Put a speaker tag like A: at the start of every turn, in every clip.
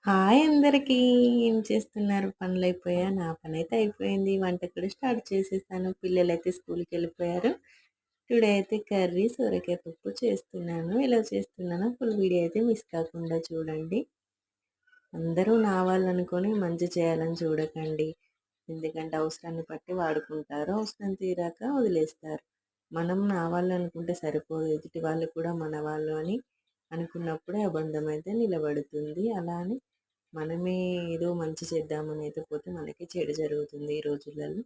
A: Hi అందరికీ. ఏం చేస్తున్నారు? పనులయిపోయా? నా పనైతే అయిపోయింది. వంట కూడా స్టార్ట్ చేసేసాను. పిల్లలైతే స్కూల్‌కెళ్ళిపోయారు. టుడే అయితే కర్రీ సొరకాయ పప్పు చేస్తున్నాను. ఎలా చేస్తున్నానో ఫుల్ వీడియో అయితే మిస్ కాకుండా చూడండి. అందరూ నా వాళ్ళనుకొని మంచి చేయాలని చూడకండి. ఎందుకంటే అవసరాన్ని బట్టి వాడుకుంటారు. అవసరం తీరాక వదిలేస్తారు. మనం నా వాళ్ళనుకుంటే సరిపోదు. ఎదుటి వాళ్ళు కూడా మన వాళ్ళు అని అనుకున్నప్పుడే ఆ బంధం అయితే నిలబడుతుంది. అలా అని మనమే ఏదో మంచి చేద్దామని అయితే పోతే మనకి చెడు జరుగుతుంది ఈ రోజులలో.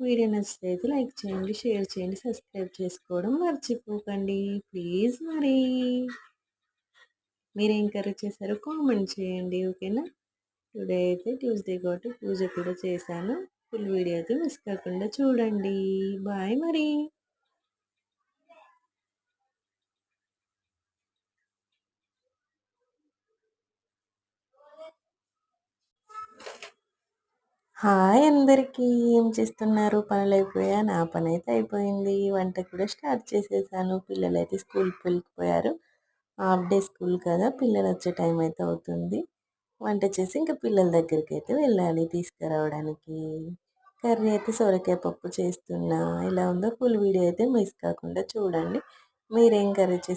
A: వీడియో నచ్చితే అయితే లైక్ చేయండి, షేర్ చేయండి, సబ్స్క్రైబ్ చేసుకోవడం మర్చిపోకండి ప్లీజ్. మరి మీరేం కర్రీ చేశారో కామెంట్ చేయండి, ఓకేనా? టుడే అయితే ట్యూస్డే కాబట్టి పూజ కూడా చేశాను. ఫుల్ వీడియో అయితే మిస్ కాకుండా చూడండి. బాయ్ మరి. హాయ్ అందరికీ. ఏం చేస్తున్నారు? పనులైపోయా? నా పనైతే అయిపోయింది. వంట కూడా స్టార్ట్ చేసేసాను. పిల్లలైతే స్కూల్‌కి వెళ్ళిపోయారు. హాఫ్ డే స్కూల్ కదా! పిల్లలు వచ్చే టైం అయితే అవుతుంది. వంట చేసి ఇంకా పిల్లల దగ్గరికైతే వెళ్ళాలి తీసుకురావడానికి. కర్రీ అయితే సొరకాయ పప్పు చేస్తున్నా. ఎలా ఉందో ఫుల్ వీడియో అయితే మిస్ కాకుండా చూడండి. మీరేం కర్రీ